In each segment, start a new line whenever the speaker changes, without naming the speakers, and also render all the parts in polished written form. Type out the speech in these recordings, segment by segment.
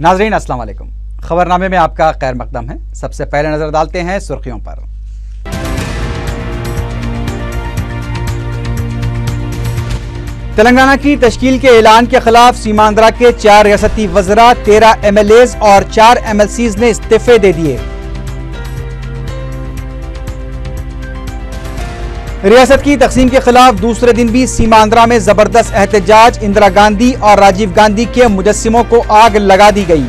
नाजरीन अस्सलाम वालेकुम। खबरनामे में आपका खैर मकदम है। सबसे पहले नजर डालते हैं सुर्खियों पर। तेलंगाना की तश्कील के ऐलान के खिलाफ सीमांध्रा के 4 रियासती वज़रा, 13 MLAs और 4 MLCs ने इस्तीफे दे दिए। रियासत की तकसीम के खिलाफ दूसरे दिन भी सीमांध्रा में जबरदस्त एहतजाज, इंदिरा गांधी और राजीव गांधी के मुजस्सिमों को आग लगा दी गई।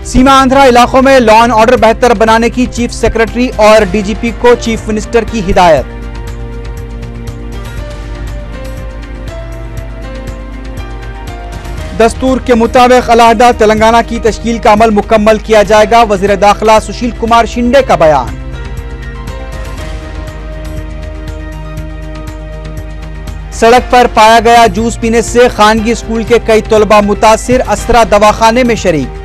सीमांध्रा इलाकों में लॉ एंड ऑर्डर बेहतर बनाने की चीफ सेक्रेटरी और DGP को चीफ मिनिस्टर की हिदायत। दस्तूर के मुताबिक अलहदा तेलंगाना की तश्कील का अमल मुकम्मल किया जाएगा। वजीर दाखिला सुशील कुमार शिंदे का बयान। सड़क पर पाया गया जूस पीने से खानगी स्कूल के कई तलबा मुतासिर, असरा दवाखाने में शरीक।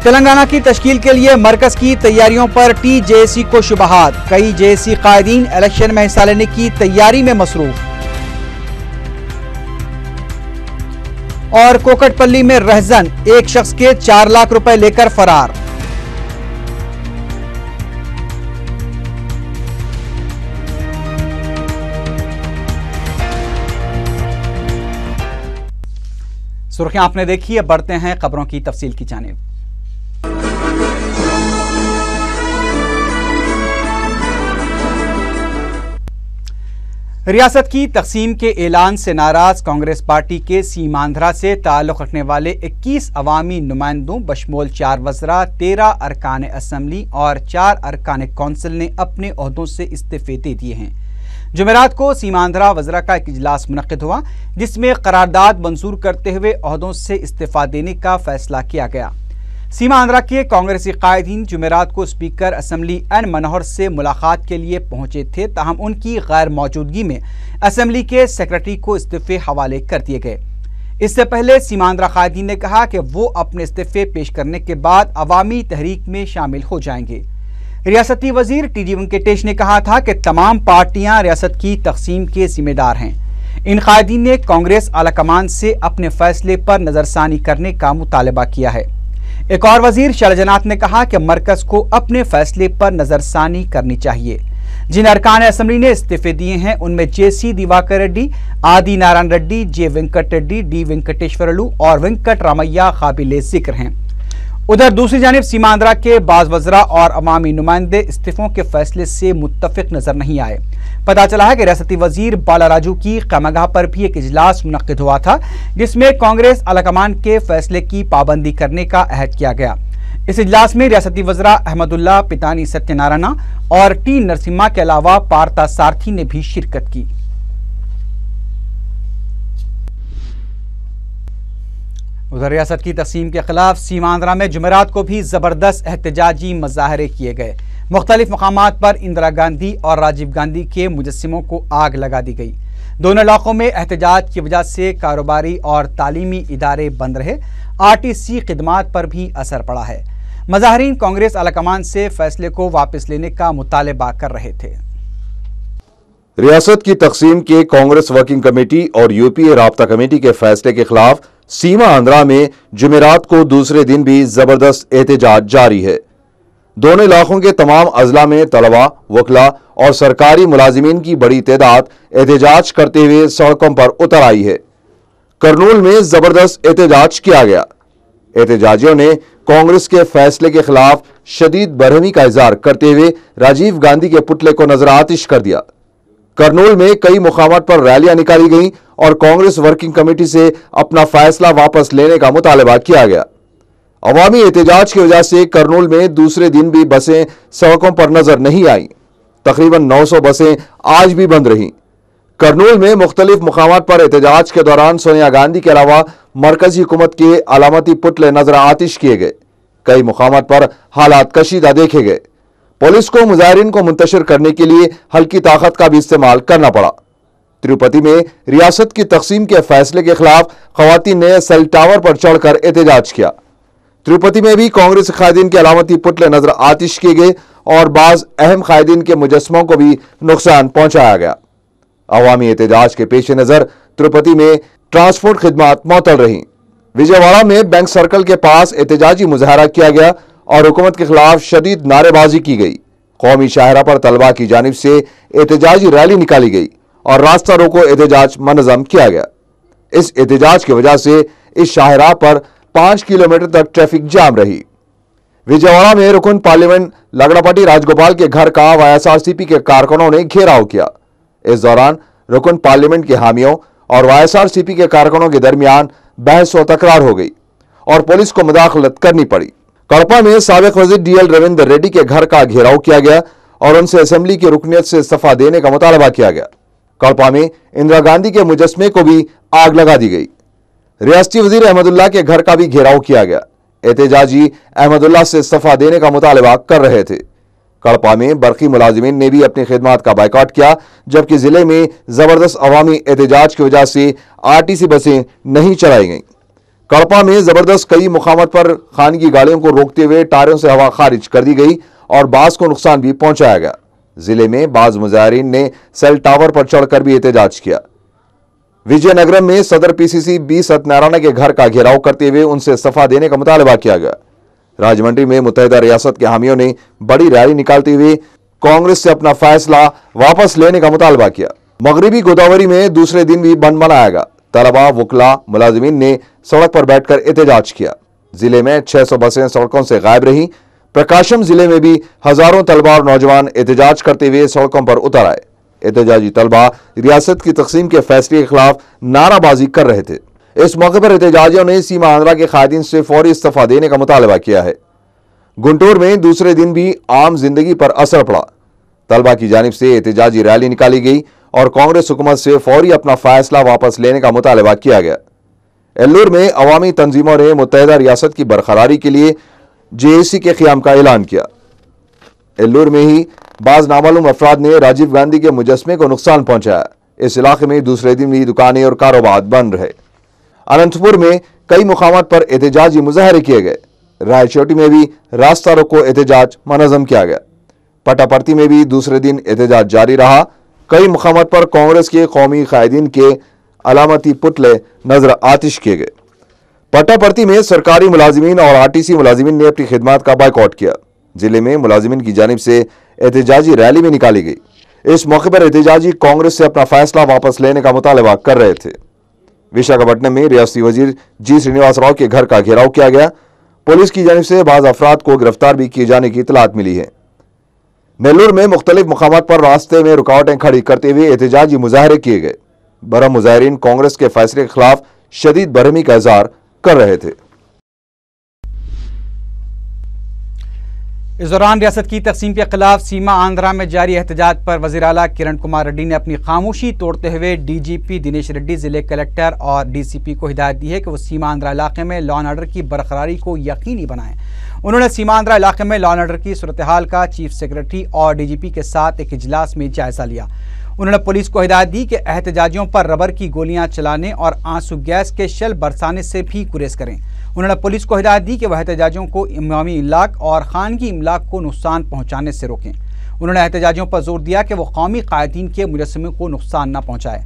तेलंगाना की तश्कील के लिए मरकज की तैयारियों पर TJC को शुबहात। कई JC कायदीन इलेक्शन में हिस्सा लेने की तैयारी में मसरूफ। और कोकटपल्ली में रहजन, एक शख्स के 4 लाख रुपए लेकर फरार। सुर्खियां आपने देखी, अब बढ़ते हैं खबरों की तफसील की जानिब। रियासत की तकसीम के ऐलान से नाराज कांग्रेस पार्टी के सीमांध्रा से ताल्लुक़ रखने वाले 21 अवामी नुमाइंदों बशमूल 4 वज़रा, 13 अरकान असम्बली और 4 अरकान कौंसिल ने अपने ओहदों से इस्तीफे दे दिए हैं। जुमेरात को सीमांध्रा वज़रा का एक इजलास मुनक़्क़िद हुआ, जिसमें करारदाद मंजूर करते हुए ओहदों से इस्तीफा देने का फैसला किया गया। सीमांध्रा के कांग्रेसी कायदीन जुमेरात को स्पीकर असम्बली एन मनोहर से मुलाकात के लिए पहुंचे थे, ताहम उनकी गैर मौजूदगी में असम्बली के सेक्रेटरी को इस्तीफे हवाले कर दिए गए। इससे पहले सीमांध्रा कायदीन ने कहा कि वो अपने इस्तीफे पेश करने के बाद अवामी तहरीक में शामिल हो जाएंगे। रियासती वजीर TD वेंकटेश ने कहा था कि तमाम पार्टियां रियासत की तकसीम के जिम्मेदार हैं। इन कायदीन ने कांग्रेस आलाकमान से अपने फैसले पर नजरसानी करने का मुतालबा किया है। एक और वजीर शैलजनाथ ने कहा कि मरकज को अपने फैसले पर नजरसानी करनी चाहिए। जिन अरकान असम्बली ने इस्तीफे दिए हैं उनमें JC दिवाकर रेड्डी, आदि नारायण रेड्डी, J वेंकट रेड्डी, D वेंकटेश्वरलू और वेंकट रामैया काबिले जिक्र हैं। उधर दूसरी जानिब सीमांध्रा के बाज वज़रा और अवामी नुमाइंदे इस्तीफों के फैसले से मुत्तफिक नजर नहीं आए। पता चला है कि रियासती वजीर बाला राजू की क़यामगाह पर भी एक इजलास मुनक़्क़िद हुआ था, जिसमें कांग्रेस आलाकमान के फैसले की पाबंदी करने का अहद किया गया। इस इजलास में रियासती वज़रा अहमदुल्ला पितानी सत्यनारायणा और T नरसिम्हा के अलावा पार्था सारथी ने भी शिरकत की। उधर रियासत की तकसीम के खिलाफ सीमांध्रा में जुमेरात को भी जबरदस्त एहतजाजी मुजाहरे किए गए। मुख्तलिफ मकामात पर इंदिरा गांधी और राजीव गांधी के मुजस्सिमों को आग लगा दी गई। दोनों इलाकों में एहतजाज की वजह से कारोबारी और तालीमी इदारे बंद रहे। RTC खिदमात पर भी असर पड़ा है। मुजाहिरीन कांग्रेस आलाकमान से फैसले को वापस लेने का मुतालबा कर रहे थे।
रियासत की तकसीम के कांग्रेस वर्किंग कमेटी और UPA राब्ता कमेटी के फैसले के खिलाफ सीमांध्रा में जुमेरात को दूसरे दिन भी जबरदस्त एहतजाज जारी है। दोनों इलाकों के तमाम अजला में तलबा, वकला और सरकारी मुलाजिमीन की बड़ी तादाद एहतजाज करते हुए सड़कों पर उतर आई है। करनूल में जबरदस्त एहतजाज किया गया। एहतजाजियों ने कांग्रेस के फैसले के खिलाफ शदीद बरहमी का इजहार करते हुए राजीव गांधी के पुतले को नजर आतिश कर दिया। करनूल में कई मुकामात पर रैलियां निकाली गईं और कांग्रेस वर्किंग कमेटी से अपना फैसला वापस लेने का मुतालबा किया गया। अवामी एहतजाज की वजह से करनूल में दूसरे दिन भी बसें सड़कों पर नजर नहीं आईं। तकरीबन 900 बसें आज भी बंद रहीं। करनूल में मुख्तलिफ मुकामात पर एहतजाज के दौरान सोनिया गांधी के अलावा मरकजी हुकूमत के अलामती पुतले नजर आतिश किए गए। कई मुकामात पर हालात कशीदा देखे गए। पुलिस को मुजाहिरीन को मुंतशिर करने के लिए हल्की ताकत का भी इस्तेमाल करना पड़ा। तिरुपति में रियासत की तकसीम के फैसले के खिलाफ खवातीन ने सेल टावर पर चढ़कर एहतजाज किया। तिरुपति में भी कांग्रेस कायदीन के अलामती पुतले नजर आतिश किए गए और बाज अहम कायदीन के मुजस्समों को भी नुकसान पहुंचाया गया। अवामी एहतजाज के पेश नजर तिरुपति में ट्रांसपोर्ट खिदमात मअतल रही। विजयवाड़ा में बैंक सर्कल के पास एहतजाजी मुजाहरा किया गया और हुकूमत के खिलाफ शदीद नारेबाजी की गई। कौमी शाहरा पर तलबा की जानिब से एहतजाजी रैली निकाली गई और रास्ता रोको एहतजाज मनज़म किया गया। इस एहतजाज की वजह से इस शाहरा पर 5 किलोमीटर तक ट्रैफिक जाम रही। विजयवाड़ा में रुकन पार्लियामेंट लगड़ापट्टी राजगोपाल के घर का YSRCP के कारकुनों ने घेराव किया। इस दौरान रुकन पार्लियामेंट के हामियों और YSRCP के कारकुनों के दरमियान बहस व तकरार हो गई और पुलिस को मुदाखलत करनी पड़ी। कड़पा में साबिक वजीर DL रविंदर रेड्डी के घर का घेराव किया गया और उनसे असेंबली की रुकनीत से इस्तीफा देने का मुतालबा किया गया। कड़पा में इंदिरा गांधी के मुजस्समे को भी आग लगा दी गई। रियासती वजीर अहमदुल्लाह के घर का भी घेराव किया गया। एहतजाजी अहमदुल्लाह से इस्तीफा देने का मुतालबा कर रहे थे। कड़पा में बरकी मुलाजिमीन ने भी अपनी खिदमात का बायकॉट किया, जबकि जिले में जबरदस्त अवामी एहतजाज की वजह से RTC बसें नहीं चलाई गईं। कड़पा में जबरदस्त कई मुकामात पर खानगी गाड़ियों को रोकते हुए टायरों से हवा खारिज कर दी गई और बास को नुकसान भी पहुंचाया गया। जिले में बाज मुजाहिरीन ने सेल टावर पर चढ़कर भी एहतजाज किया। विजयनगरम में सदर PCC B सत्यनारायण के घर का घेराव करते हुए उनसे इस्तीफा देने का मुतालबा किया गया। राजमंड्री में मुत्तहिदा रियासत के हामियों ने बड़ी रैली निकालते हुए कांग्रेस से अपना फैसला वापस लेने का मुतालबा किया। मगरबी गोदावरी में दूसरे दिन भी बंद मनाया गया। तलबा, वकला, मुलाजिमीन ने सड़क पर बैठकर एहतजाज किया। जिले में 600 बसें सड़कों से गायब रहीं। प्रकाशम जिले में भी हजारों तलबा और नौजवान एहतजाज करते हुए सड़कों पर उतर आए। एहतजाजी तलबा रियासत की तकसीम के फैसले के खिलाफ नाराबाजी कर रहे थे। इस मौके पर एहतजाजियों ने सीमा आंध्रा के कायदीन से फौरी इस्तीफा देने का मुतालबा किया है। गुंटूर में दूसरे दिन भी आम जिंदगी पर असर पड़ा। तलबा की जानिब से एहतजाजी रैली निकाली गई और कांग्रेस हुकूमत से फौरी अपना फैसला वापस लेने का मुतालबा किया गया। एल्लूर में अवामी तंजीमों ने मुत्तहिदा रियासत की बरकरारी के लिए JAC के क़याम का ऐलान किया। एल्लूर में ही बाज नामालूम अफराद ने राजीव गांधी के मुजस्समे को नुकसान पहुंचाया। इस इलाके में दूसरे दिन भी दुकानें और कारोबार बंद रहे। अनंतपुर में कई मुकामात पर एहतजाजी मुजाहरे किए गए। रायचोटी में भी रास्ता रोको एहतजाज मनज़म किया गया। पटापर्ती में भी दूसरे दिन एहतजाज जारी रहा। कई मुकामात पर कांग्रेस के कौमी कायदीन के अलामती पुतले नजर आतिश किए गए। पटापर्ती में सरकारी मुलाजिमीन और RTC मुलाजिमीन ने अपनी खिदमात का बायकॉट किया। जिले में मुलाजिमीन की जानिब से एहतजाजी रैली में निकाली गई। इस मौके पर एहतजाजी कांग्रेस से अपना फैसला वापस लेने का मुतालबा कर रहे थे। विशाखापट्टनम में रियासती वजीर G श्रीनिवास राव के घर का घेराव किया गया। पुलिस की जानिब से बाज अफराद को गिरफ्तार भी किए जाने की इतलात मिली है। नेल्लूर में मुख्तलिफ मुकामात पर रास्ते में रुकावटें खड़ी करते हुए एहतजाजी मुजाहरे किए गए। बरहम मुजाहिरीन कांग्रेस के फैसले के खिलाफ शदीद बरहमी का इजहार कर रहे थे।
इस दौरान रियासत की तकसीम के खिलाफ सीमा आंध्रा में जारी एहतजाज पर वज़ीर आला किरण कुमार रेड्डी ने अपनी खामोशी तोड़ते हुए DGP दिनेश रेड्डी, जिले कलेक्टर और DCP को हिदायत दी है कि वो सीमा आंध्रा इलाके में लॉ एंड ऑर्डर की बरकरारी को यकीनी बनाएं। उन्होंने सीमा आंध्रा इलाके में लॉ एंड ऑर्डर की सूरत हाल का चीफ सेक्रेटरी और DGP के साथ एक इजलास में जायजा लिया। उन्होंने पुलिस को हिदायत दी कि एहतजाजियों पर रबर की गोलियां चलाने और आंसू गैस के शेल बरसाने से भी गुरेज करें। उन्होंने पुलिस को हिदायत दी कि वह एहतजाजियों को इमामी इमलाक और खानगी इमलाक को नुकसान पहुंचाने से रोकें। उन्होंने एहतजाजियों पर जोर दिया कि वो कौमी कायदीन के मुजस्समे को नुकसान न पहुंचाए।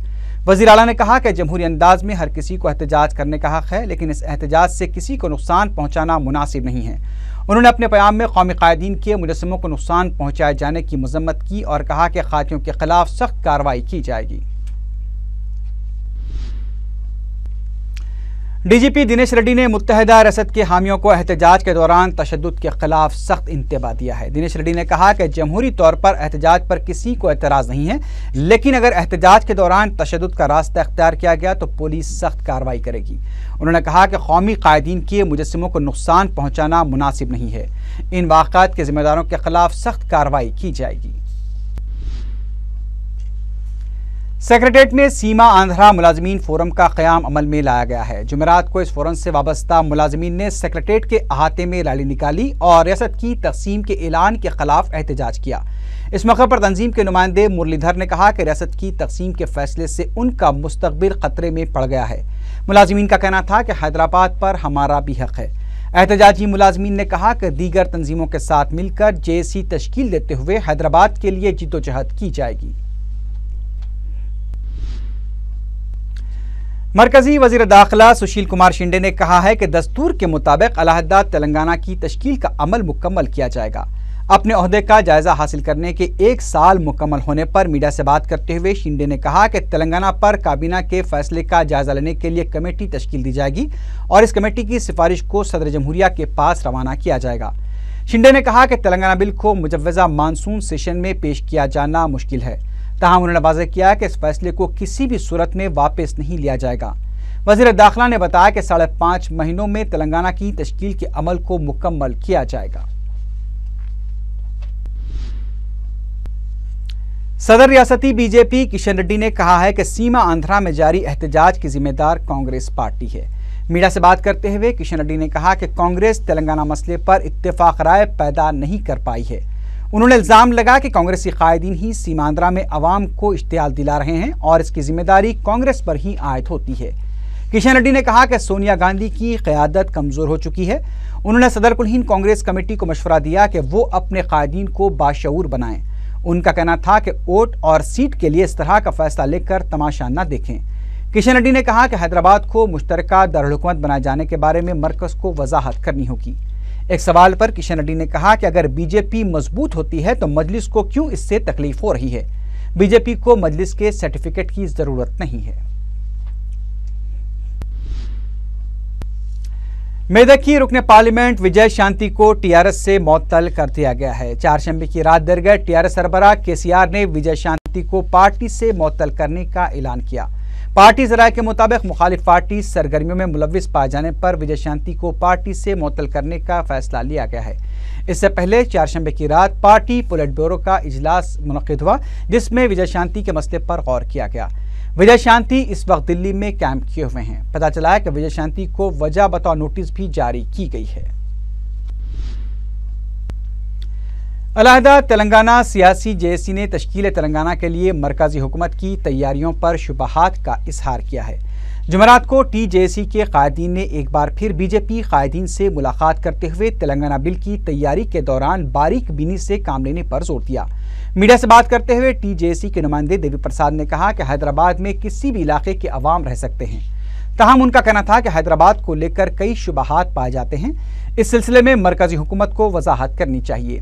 वज़ीर आला ने कहा कि जमहूरी अंदाज में हर किसी को एहतजाज करने का हक है, लेकिन इस एहतजाज से किसी को नुकसान पहुंचाना मुनासिब नहीं है। उन्होंने अपने बयान में कौमी कायदीन के मुजस्समों को नुकसान पहुंचाए जाने की मजम्मत की और कहा कि खातियों के खिलाफ सख्त कार्रवाई की जाएगी। DGP दिनेश रेड्डी ने मुत्तहिदा रियासत के हामियों को एहतजाज के दौरान तशद्दुद के खिलाफ सख्त इंतबाह दिया है। दिनेश रेड्डी ने कहा कि जमहूरी तौर पर एहतजाज पर किसी को एतराज़ नहीं है, लेकिन अगर एहतजाज के दौरान तशद्दुद का रास्ता अख्तियार किया गया तो पुलिस सख्त कार्रवाई करेगी। उन्होंने कहा कि कौमी कायदीन के मुजस्समों को नुकसान पहुँचाना मुनासिब नहीं है। इन वाक़ात के जिम्मेदारों के खिलाफ सख्त कार्रवाई की जाएगी। सेक्रेटेरिएट में सीमा आंध्रा मुलाजमीन फोरम का क़याम अमल में लाया गया है। जुमेरात को इस फोरम से वाबस्ता मुलाजमीन ने सेक्रेटेरिएट के अहाते में रैली निकाली और रियासत की तकसीम के ऐलान के खिलाफ एहतजाज किया। इस मौके पर तंजीम के नुमाइंदे मुरलीधर ने कहा कि रियासत की तकसीम के फैसले से उनका मुस्तकबिल खतरे में पड़ गया है। मुलाजमीन का कहना था कि हैदराबाद पर हमारा भी हक है। एहतजाजी मुलाजमीन ने कहा कि दीगर तंजीमों के साथ मिलकर जेएसी तश्कील देते हुए हैदराबाद के लिए जिद्दोजहद की जाएगी। मरकजी वजीर दाखिला सुशील कुमार शिंदे ने कहा है कि दस्तूर के मुताबिक अलहदा तेलंगाना की तश्कील का अमल मुकम्मल किया जाएगा। अपने ओहदे का जायजा हासिल करने के 1 साल मुकम्मल होने पर मीडिया से बात करते हुए शिंदे ने कहा कि तेलंगाना पर काबीना के फैसले का जायजा लेने के लिए कमेटी तश्कील दी जाएगी और इस कमेटी की सिफारिश को सदर जमहूरिया के पास रवाना किया जाएगा। शिंदे ने कहा कि तेलंगाना बिल को मुजव्वजा मानसून सेशन में पेश किया जाना मुश्किल है, ताहम उन्होंने वाज़ेह किया कि इस फैसले को किसी भी सूरत में वापस नहीं लिया जाएगा। वज़ीर दाखिला ने बताया कि 5.5 महीनों में तेलंगाना की तश्कील के अमल को मुकम्मल किया जाएगा। सदर रियासती बीजेपी किशन रेड्डी ने कहा है कि सीमा आंध्रा में जारी एहतजाज की जिम्मेदार कांग्रेस पार्टी है। मीडिया से बात करते हुए किशन रेड्डी ने कहा कि कांग्रेस तेलंगाना मसले पर इत्तेफाक राय पैदा नहीं कर पाई है। उन्होंने इल्जाम लगा कि कांग्रेसी कायदीन ही सीमांध्रा में अवाम को इश्तियाल दिला रहे हैं और इसकी जिम्मेदारी कांग्रेस पर ही आयद होती है। किशन रेड्डी ने कहा कि सोनिया गांधी की क़यादत कमज़ोर हो चुकी है। उन्होंने सदर कुल हिंद कांग्रेस कमेटी को मशवरा दिया कि वो अपने कायदीन को बाशऊर बनाएं। उनका कहना था कि वोट और सीट के लिए इस तरह का फैसला लेकर तमाशा न देखें। किशन रेड्डी ने कहा कि हैदराबाद को मुश्तरका दारुल-हुकूमत बनाए जाने के बारे में मरकज़ को वजाहत करनी होगी। एक सवाल पर किशन रेड्डी ने कहा कि अगर बीजेपी मजबूत होती है तो मजलिस को क्यों इससे तकलीफ हो रही है। बीजेपी को मजलिस के सर्टिफिकेट की जरूरत नहीं है। मेदक की रुकने पार्लियामेंट विजय शांति को टीआरएस से मुअत्तल कर दिया गया है। चारशंबे की रात देर गए टीआरएस सरबराह केसीआर ने विजय शांति को पार्टी से मुअत्तल करने का ऐलान किया। पार्टी ज़राए के मुताबिक मुखालिफ पार्टी सरगर्मियों में मुलव्विस पाए जाने पर विजय शांति को पार्टी से मुअत्तल करने का फैसला लिया गया है। इससे पहले चारशंबे की रात पार्टी पोलिट ब्यूरो का इजलास मुनक्किद हुआ, जिसमें विजय शांति के मसले पर गौर किया गया। विजय शांति इस वक्त दिल्ली में कैंप किए हुए हैं। पता चला है कि विजय शांति को वजह बतौर नोटिस भी जारी की गई है। अलहदा तेलंगाना सियासी जेएसी ने तश्कील तेलंगाना के लिए मरकजी हुकूमत की तैयारियों पर शुबहात का इजहार किया है। जुमेरात को टीजेएसी के कायदीन ने एक बार फिर बीजेपी कायदीन से मुलाकात करते हुए तेलंगाना बिल की तैयारी के दौरान बारीक बीनी से काम लेने पर जोर दिया। मीडिया से बात करते हुए टीजेएसी के नुमाइंदे देवी प्रसाद ने कहा कि हैदराबाद में किसी भी इलाके के अवाम रह सकते हैं। ताहम उनका कहना था कि हैदराबाद को लेकर कई शुबहात पाए जाते हैं। इस सिलसिले में मरकजी हुकूमत को वजाहत करनी चाहिए।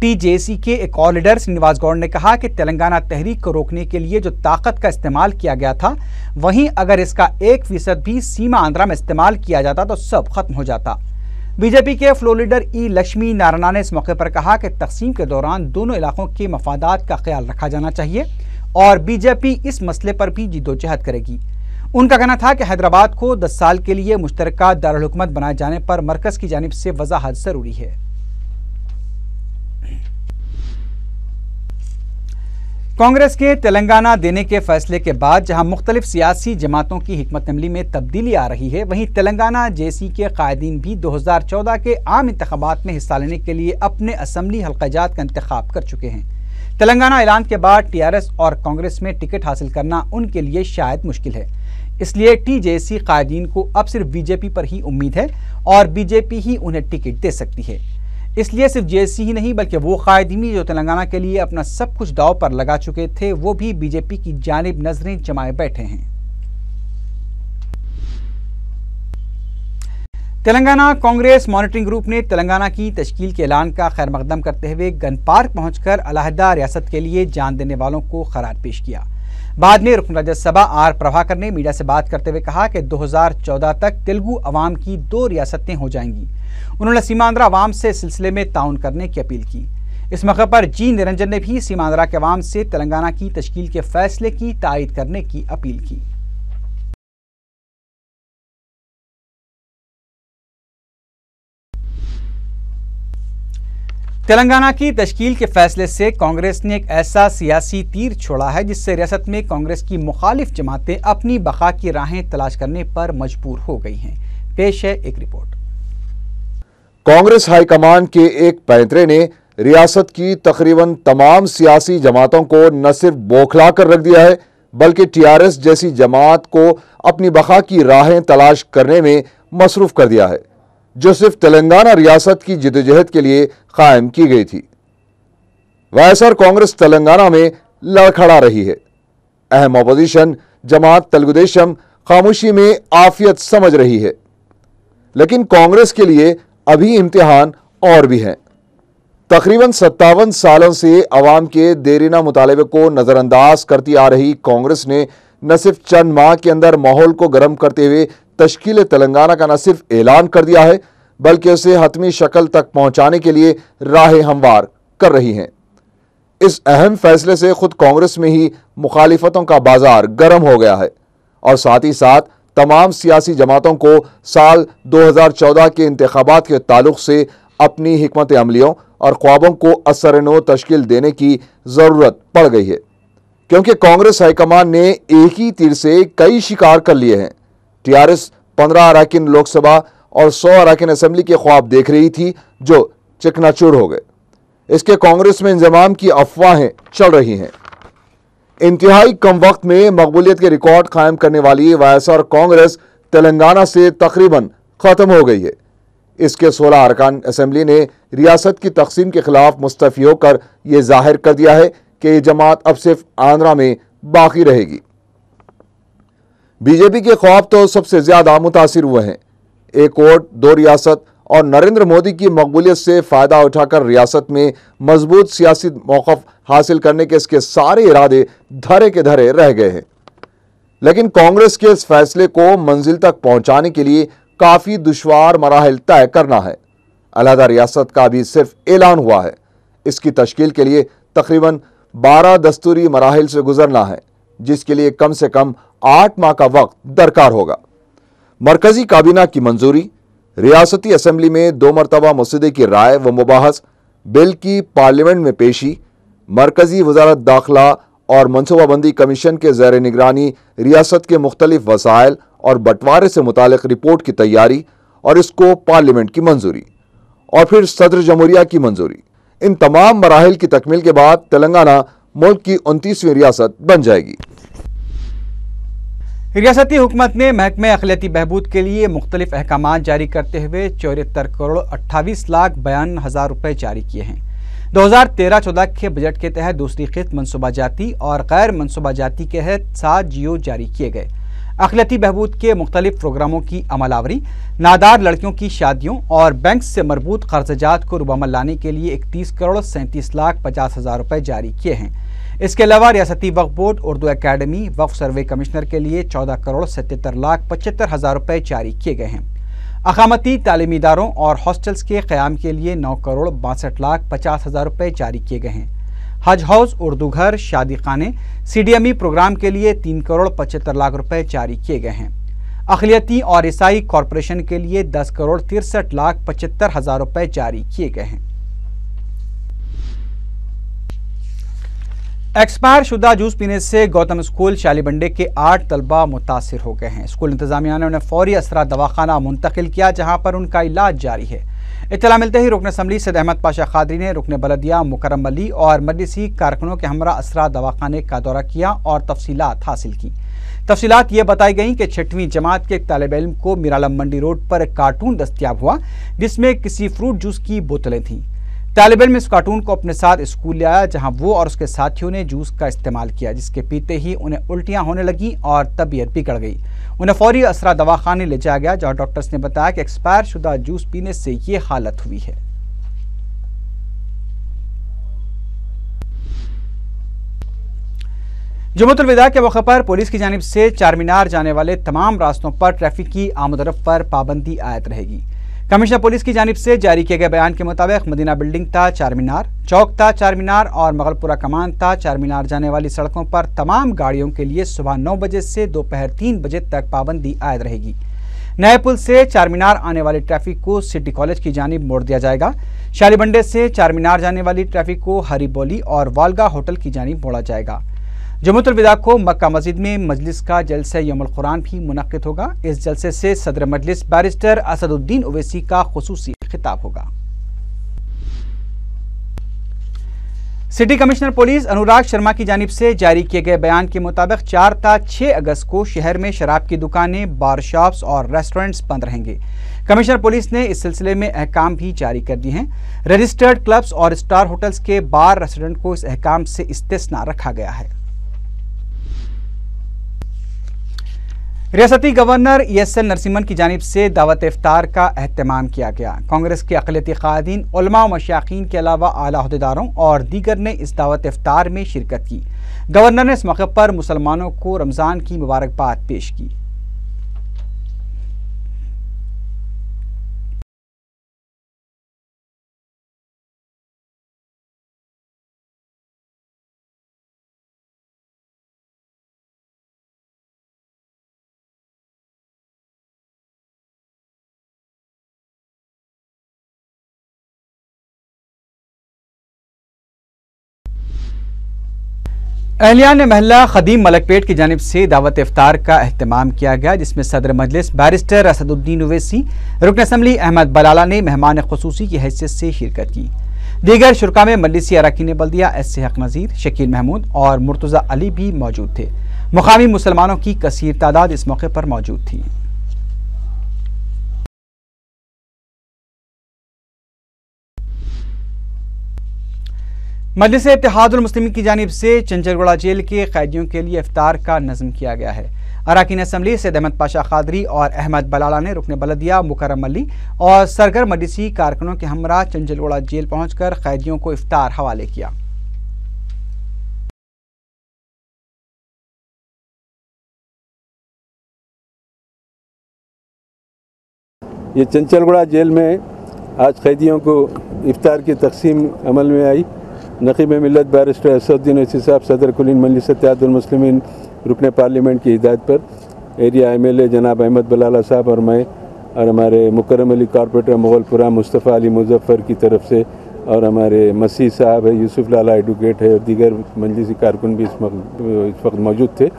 टीजेएसी के एक और लीडर श्रीनिवास गौड़ ने कहा कि तेलंगाना तहरीक को रोकने के लिए जो ताकत का इस्तेमाल किया गया था, वहीं अगर इसका 1% भी सीमा आंध्रा में इस्तेमाल किया जाता तो सब खत्म हो जाता। बीजेपी के फ्लोर लीडर ई लक्ष्मी नारायण ने इस मौके पर कहा कि तकसीम के दौरान दोनों इलाकों के मफादात का ख्याल रखा जाना चाहिए और बीजेपी इस मसले पर भी जिद्दोजहद करेगी। उनका कहना था कि हैदराबाद को 10 साल के लिए मुश्तरका दारुल हुकूमत बनाए जाने पर मरकज की जानिब से वजाहत जरूरी है। कांग्रेस के तेलंगाना देने के फैसले के बाद जहां मुख्तलिफ सियासी जमातों की हिकमत अमली में तब्दीली आ रही है, वहीं तेलंगाना जेएसी के कायदीन भी 2014 के आम इंतखाबात में हिस्सा लेने के लिए अपने असम्बली हल्काजात का इंतखाब कर चुके हैं। तेलंगाना ऐलान के बाद टीआरएस और कांग्रेस में टिकट हासिल करना उनके लिए शायद मुश्किल है। इसलिए टीजेएसी कायदीन को अब सिर्फ बीजेपी पर ही उम्मीद है और बीजेपी ही उन्हें टिकट दे सकती है। इसलिए सिर्फ जेएसी ही नहीं बल्कि वो कायदीन जो तेलंगाना के लिए अपना सब कुछ दांव पर लगा चुके थे, वो भी बीजेपी की जानिब नजरें जमाए बैठे हैं। तेलंगाना कांग्रेस मॉनिटरिंग ग्रुप ने तेलंगाना की तश्कील के ऐलान का खैर मकदम करते हुए गन पार्क पहुंचकर अलहदा रियासत के लिए जान देने वालों को खराज पेश किया। बाद में रुकन राज्यसभा आर प्रभाकर ने मीडिया से बात करते हुए कहा कि 2014 तक तेलुगु अवाम की 2 रियासतें हो जाएंगी। उन्होंने सीमांध्रा अवाम से इस सिलसिले में ताउन करने की अपील की। इस मौके पर जी निरंजन ने भी सीमांध्रा के अवाम से तेलंगाना की तश्कील के फैसले की तायीद करने की अपील की। तेलंगाना की तश्कील के फैसले से कांग्रेस ने एक ऐसा सियासी तीर छोड़ा है जिससे रियासत में कांग्रेस की मुखालिफ जमातें अपनी बका की राहें तलाश करने पर मजबूर हो गई हैं। पेश है एक रिपोर्ट।
कांग्रेस हाईकमान के एक पैंतरे ने रियासत की तकरीबन तमाम सियासी जमातों को न सिर्फ बौखला कर रख दिया है, बल्कि टीआरएस जैसी जमात को अपनी बका की राहें तलाश करने में मसरूफ कर दिया है। जो सिर्फ तेलंगाना रियासत की जिद्दोजहद के लिए कायम की गई थी। वाईएसआर कांग्रेस तेलंगाना में लड़खड़ा रही है। अहम अपोजिशन जमात तेलुगुदेशम खामोशी में आफियत समझ रही है, लेकिन कांग्रेस के लिए अभी इम्तिहान और भी हैं। तकरीबन 57 सालों से अवाम के देरीना मुतालबे को नजरअंदाज करती आ रही कांग्रेस ने न सिर्फ चंद माह के अंदर माहौल को गर्म करते हुए तश्कील तेलंगाना का न सिर्फ ऐलान कर दिया है, बल्कि उसे हतमी शक्ल तक पहुंचाने के लिए राहें हमवार कर रही हैं। इस अहम फैसले से खुद कांग्रेस में ही मुखालिफतों का बाजार गर्म हो गया है और साथ ही साथ तमाम सियासी जमातों को साल 2014 के इंतखाबात के ताल्लुक से अपनी हिकमत अमलियों और ख्वाबों को असर-ए-नौ तश्कील देने की ज़रूरत पड़ गई है, क्योंकि कांग्रेस हाईकमान ने एक ही तीर से कई शिकार कर लिए हैं। टीआरएस 15 अरकान लोकसभा और 100 अरकान असेंबली के ख्वाब देख रही थी, जो चिकनाचूर हो गए। इसके कांग्रेस में इंजमाम की अफवाहें चल रही हैं। इंतहाई कम वक्त में मकबूलियत के रिकॉर्ड कायम करने वाली वाईएसआर कांग्रेस तेलंगाना से तकरीबन खत्म हो गई है। इसके 16 अरकान असेंबली ने रियासत की तकसीम के खिलाफ मुस्तफी होकर यह जाहिर कर दिया है कि यह जमात अब सिर्फ आंध्रा में बाकी रहेगी। बीजेपी के ख्वाब तो सबसे ज्यादा मुतासिर हुए हैं। एक वोट दो रियासत और नरेंद्र मोदी की मकबूलियत से फायदा उठाकर रियासत में मजबूत सियासी मौक़िफ़ हासिल करने के इसके सारे इरादे धरे के धरे रह गए हैं। लेकिन कांग्रेस के इस फैसले को मंजिल तक पहुंचाने के लिए काफी दुश्वार मराहिल तय करना है। अलहदा रियासत का भी सिर्फ ऐलान हुआ है। इसकी तश्कील के लिए तकरीबन 12 दस्तूरी मराहिल से गुजरना है, जिसके लिए कम से कम 8 माह का वक्त दरकार होगा। मरकजी काबीना की मंजूरी, रियासती असेंबली में 2 मरतबा मसौदे की राय व मुबाहस, बिल की पार्लियामेंट में पेशी, मरकजी वजारत दाखिला और मनसूबाबंदी कमीशन के ज़ेर निगरानी रियासत के मुख्तलिफ वसाइल और बंटवारे से मुतालिक रिपोर्ट की तैयारी और इसको पार्लियामेंट की मंजूरी और फिर सदर जमहूरिया की मंजूरी। इन तमाम मराहिल की तकमील के बाद तेलंगाना मुल्क की 29वीं रियासत बन जाएगी।
रियासती हुकूमत ने महकमे अखिलती बहबूद के लिए मुख्तलिफ अहकामात जारी करते हुए 74 करोड़ 28 लाख 52,000 रुपये जारी किए हैं। 2013-14 के बजट के तहत दूसरी किस्त मनसूबा जाती और गैर मनसूबा जाती के तहत 7 जियो जारी किए गए। अखिलती बहबूद के मुख्तलिफ प्रोग्रामों की अमलावरी, नादार लड़कियों की शादियों और बैंक से मरबूत कर्जजात को रुबमल लाने के लिए 31 करोड़ 37 लाख 50,000 रुपये जारी किए हैं। इसके अलावा रियासती वक्फ बोर्ड, उर्दू अकेडमी, वक्फ सर्वे कमिश्नर के लिए 14 करोड़ 77 लाख 75,000 रुपये जारी किए गए हैं। अकामती तालीमी इदारों और हॉस्टल्स के क़याम के लिए 9 करोड़ 62 लाख 50,000 रुपये जारी किए गए हैं। हज हाउस, उर्दू घर, शादी खाने, CDME प्रोग्राम के लिए 3 करोड़ 75 लाख रुपये जारी किए गए हैं। अक़लियती और ईसाई कॉरपोरेशन के लिए 10 करोड़ 63 लाख 75,000 रुपये जारी किए गए हैं। एक्सपायर शुदा जूस पीने से गौतम स्कूल शालीबंडे के 8 तलबा मुतासिर हो गए हैं। स्कूल इंतजामिया ने उन्हें फौरी असरा दवाखाना मुंतकिल किया, जहां पर उनका इलाज जारी है। इत्तला मिलते ही रुकन असम्बली सैयद अहमद पाशा खादरी ने रुकन बलदिया मुकर्रम अली और मजलिसी कारकुनों के हमरा असरा दवाखाने का दौरा किया और तफसीलात हासिल की। तफसीलात ये बताई गई कि 6वीं जमात के एक तालिब इल्म को मीरालम मंडी रोड पर एक कार्टून दस्तियाब हुआ, जिसमें किसी फ्रूट जूस की बोतलें थीं। तालिब इल्म इस कार्टून को अपने साथ स्कूल ले आया, जहां वो और उसके साथियों ने जूस का इस्तेमाल किया, जिसके पीते ही उन्हें उल्टियां होने लगी और तबीयत बिगड़ गई। उन्हें फौरी असरा दवाखाने ले जाया गया, जहां डॉक्टर्स ने बताया कि एक्सपायर शुदा जूस पीने से ये हालत हुई है। जुम्मतुल विदा के मौके पर पुलिस की जानिब से चारमीनार जाने वाले तमाम रास्तों पर ट्रैफिक की आमद-ओ-रफ्त पर पाबंदी आयद रहेगी। कमिश्नर पुलिस की जानिब से जारी किए गए बयान के मुताबिक मदीना बिल्डिंग ता चारमीनार, चौक ता चारमीनार और मगलपुरा कमान ता चारमीनार जाने वाली सड़कों पर तमाम गाड़ियों के लिए सुबह 9 बजे से दोपहर 3 बजे तक पाबंदी आयद रहेगी। नए पुल से चारमीनार आने वाली ट्रैफिक को सिटी कॉलेज की जानिब मोड़ दिया जाएगा। शालीबंडे से चारमीनार जाने वाली ट्रैफिक को हरी बोली और वालगा होटल की जानिब मोड़ा जाएगा। जुम्मतुल विदा को मक्का मस्जिद में मजलिस का जलसा यौमुल कुरान भी मुनक्किद होगा। इस जलसे से सदर मजलिस बैरिस्टर असदुद्दीन ओवैसी का खुसूसी खिताब होगा। City commissioner police Anurag Sharma की जानिब से जारी किए गए बयान के मुताबिक 4 ता 6 अगस्त को शहर में शराब की दुकानें, बार शॉप्स और रेस्टोरेंट्स बंद रहेंगे। कमिश्नर पुलिस ने इस सिलसिले में अहकाम भी जारी कर दिए हैं। रजिस्टर्ड क्लब्स और स्टार होटल्स के बार रेस्टोरेंट को इस अहकाम से इस्तिस्ना रखा गया है। रियासती गवर्नर ESL नरसिम्हन की जानिब से दावत इफ्तार का एहतमाम किया गया। कांग्रेस के अक़लियती क़ायदीन, उलमा व मशाइखीन के अलावा आला अहदेदारों और दीगर ने इस दावत इफ्तार में शिरकत की। गवर्नर ने इस मौके पर मुसलमानों को रमज़ान की मुबारकबाद पेश की। एहलियान महल्ला खदीम मलकपेट की जानिब से दावत इफ्तार का एहतमाम किया गया, जिसमें सदर मजलिस बैरिस्टर असदुद्दीन ओवैसी, रुकन असम्बली अहमद बलाला ने मेहमान खुसूसी की हैसियत से शिरकत की। दीगर शुरा में मजलिसी अरकान बल्दिया एस हक नज़ीर, शकील महमूद और मुर्तज़ा अली भी मौजूद थे। मुकामी मुसलमानों की कसीर तादाद इस मौके पर मौजूद थी। मजलिस इत्तेहादुल मुस्लिमीन की जानिब से चंचलगुड़ा जेल के कैदियों के लिए इफ्तार का नज़्म किया गया है। अरकान असम्बली सैयद अहमद पाशा कादरी और अहमद बलाला ने रुकन बलदिया मुकर्रम अली और सरगर मजलिसी कारकुनों के हमरा चंचलगुड़ा जेल पहुंचकर कैदियों को इफ्तार हवाले किया।
ये चंचलगुड़ा जेल में आज कैदियों को इफ्तार की तकसीम अमल में आई। नकीब मिल्लत बैरिस्टर असदुद्दीन ओवैसी साहब, सदर कुलीन मजलिस इत्तेहादुल मुस्लिमीन, रुकन पार्लियामेंट की हिदायत पर एरिया MLA जनाब अहमद बलाला साहब और मैं और हमारे मुकर्रम अली कॉर्पोरेटर मुगलपुरा मुस्तफ़ा अली मुजफ्फर की तरफ से और हमारे मसीह साहब है, यूसुफ लाला एडवोकेट है और दीगर मजलिसी कारकुन भी इस वक्त मौजूद थे।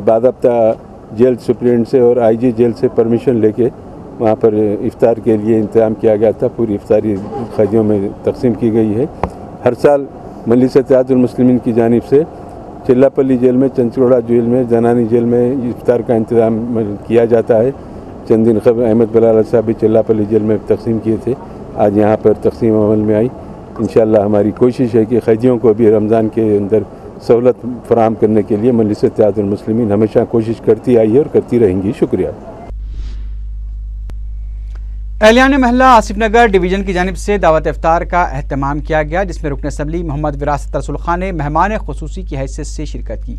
बाज़ाब्ता जेल सुप्रीडेंट से और IG जेल से परमिशन लेके वहाँ पर इफ्तार के लिए इंतज़ाम किया गया था। पूरी इफ्तारी कैदियों में तकसीम की गई है। हर साल मजलिस इत्तेहादुल मुस्लिमीन की जानिब से चिल्लापल्ली जेल में, चंचलगुड़ा जेल में, जनानी जेल में इफ्तार का इंतज़ाम किया जाता है। चंद दिन कबल अहमद बलाला साहब भी चिल्लापल्ली जेल में तकसीम किए थे, आज यहाँ पर तकसीम अमल में आई। इंशाअल्लाह हमारी कोशिश है कि कैदियों को भी रमज़ान के अंदर सहूलत फराहम करने के लिए मजलिस इत्तेहादुल मुस्लिमीन हमेशा कोशिश करती आई है और करती रहेंगी। शुक्रिया।
एहलियान महल्ला आसिफ नगर डिवीजन की जानिब से दावत इफ्तार का एहतमाम किया गया, जिसमें रुकन असम्बली मोहम्मद विरासत रसूल खान ने मेहमान खुसूसी की हैसियत से शिरकत की।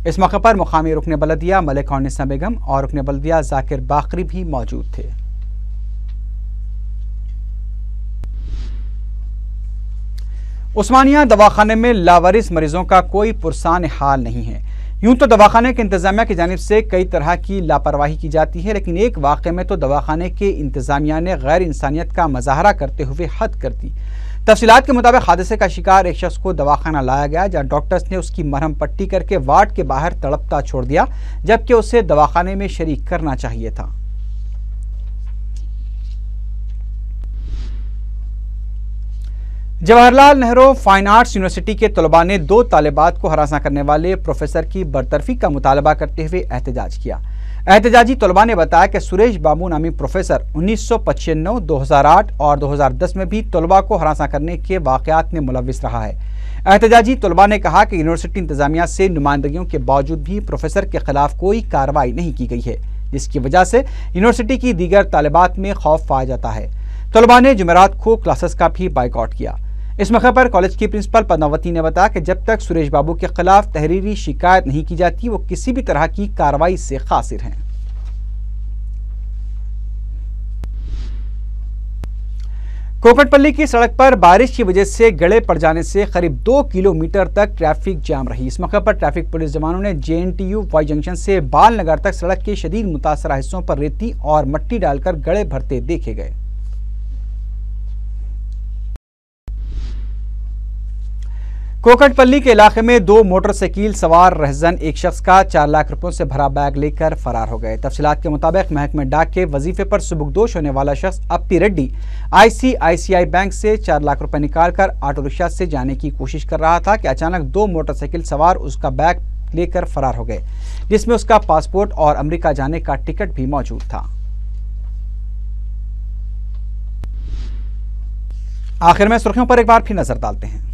इस मौके पर मुकामी रुकन बलदिया मलिक निसा बेगम और रुकन बलदिया जाकिर बाकरी भी मौजूद थे। उस्मानिया दवाखाने में लावारिस मरीजों का कोई पुरसान हाल नहीं है। यूं तो दवाखाने के इंतजामिया की जानिब से कई तरह की लापरवाही की जाती है, लेकिन एक वाक़े में तो दवाखाने के इंतजामिया ने गैर इंसानियत का मुजाहरा करते हुए हद कर दी। तफसीलात के मुताबिक हादसे का शिकार एक शख्स को दवाखाना लाया गया, जहां डॉक्टर्स ने उसकी मरहम पट्टी करके वार्ड के बाहर तड़पता छोड़ दिया, जबकि उसे दवाखाने में शरीक करना चाहिए था। Jawaharlal Nehru fine arts university के तलबा ने 2 तालिबात को हरासा करने वाले प्रोफेसर की बरतरफी का मुतालबा करते हुए एहतजाज किया। एहतजाजी तलबा ने बताया कि सुरेश बाबू नामी प्रोफेसर 1995, 2008 और 2010 में भी तलबा को हरासा करने के वाक़यात में मुलव्विस रहा है। एहतजाजी तलबा ने कहा कि यूनिवर्सिटी इंतजामिया से नुमाइंदगियों के बावजूद भी प्रोफेसर के खिलाफ कोई कार्रवाई नहीं की गई है, जिसकी वजह से यूनिवर्सिटी की दीगर तालिबात में खौफ पाया जाता है। तलबा ने जुमेरात को क्लासेस का भी बाइकआउट किया। इस मौके पर कॉलेज की प्रिंसिपल पद्मावती ने बताया कि जब तक सुरेश बाबू के खिलाफ तहरीरी शिकायत नहीं की जाती, वो किसी भी तरह की कार्रवाई से कासिर हैं। कोकटपल्ली की सड़क पर बारिश की वजह से गड़े पड़ जाने से करीब 2 किलोमीटर तक ट्रैफिक जाम रही। इस मौके पर ट्रैफिक पुलिस जवानों ने JNTU वाई जंक्शन से बाल नगर तक सड़क के शदीद मुतासरा हिस्सों पर रेती और मट्टी डालकर गड़े भरते देखे गए। कोकटपल्ली के इलाके में 2 मोटरसाइकिल सवार रहजन एक शख्स का 4 लाख रुपयों से भरा बैग लेकर फरार हो गए। तफसीलात के मुताबिक महकमे डाक के वजीफे पर सुबुकदोश होने वाला शख्स अप्पी रेड्डी ICICI बैंक से 4 लाख रुपए निकालकर ऑटो रिक्शा से जाने की कोशिश कर रहा था कि अचानक 2 मोटरसाइकिल सवार उसका बैग लेकर फरार हो गए, जिसमें उसका पासपोर्ट और अमेरिका जाने का टिकट भी मौजूद था। आखिर में सुर्खियों पर एक बार फिर नजर डालते हैं।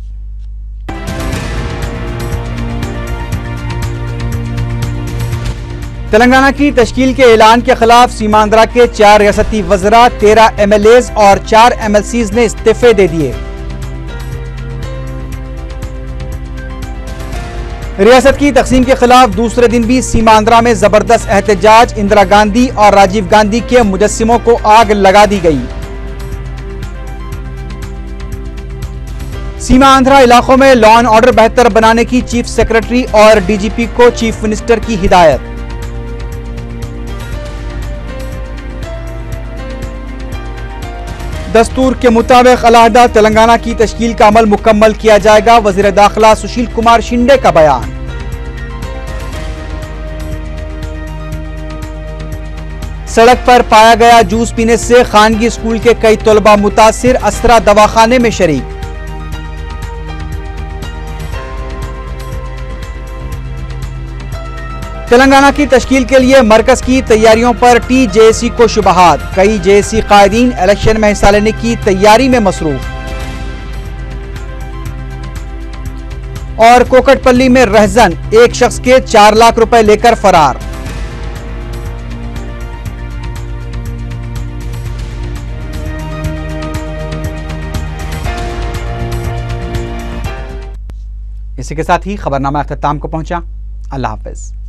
तेलंगाना की तश्कील के ऐलान के खिलाफ सीमांध्रा के 4 रियासती वज़रा, 13 MLAs और 4 MLCs ने इस्तीफे दे दिए। रियासत की तकसीम के खिलाफ दूसरे दिन भी सीमांध्रा में जबरदस्त एहतजाज, इंदिरा गांधी और राजीव गांधी के मुजस्सिमों को आग लगा दी गई। सीमांध्रा इलाकों में लॉ एंड ऑर्डर बेहतर बनाने की चीफ सेक्रेटरी और DGP को चीफ मिनिस्टर की हिदायत। दस्तूर के मुताबिक अलहदा तेलंगाना की तश्कील का अमल मुकम्मल किया जाएगा, वजीर दाखिला सुशील कुमार शिंदे का बयान। सड़क पर पाया गया जूस पीने से खानगी स्कूल के कई तलबा मुतासिर, असरा दवाखाने में शरीक। तेलंगाना की तश्कील के लिए मरकज की तैयारियों पर TJC को शुबहात, कई JC कायदीन इलेक्शन में हिस्सा लेने की तैयारी में मसरूफ। और कोकटपल्ली में रहजन, एक शख्स के 4 लाख रुपए लेकर फरार। इसी के साथ ही खबरनामा अख्ताम को पहुंचा। अल्लाह हाफिज।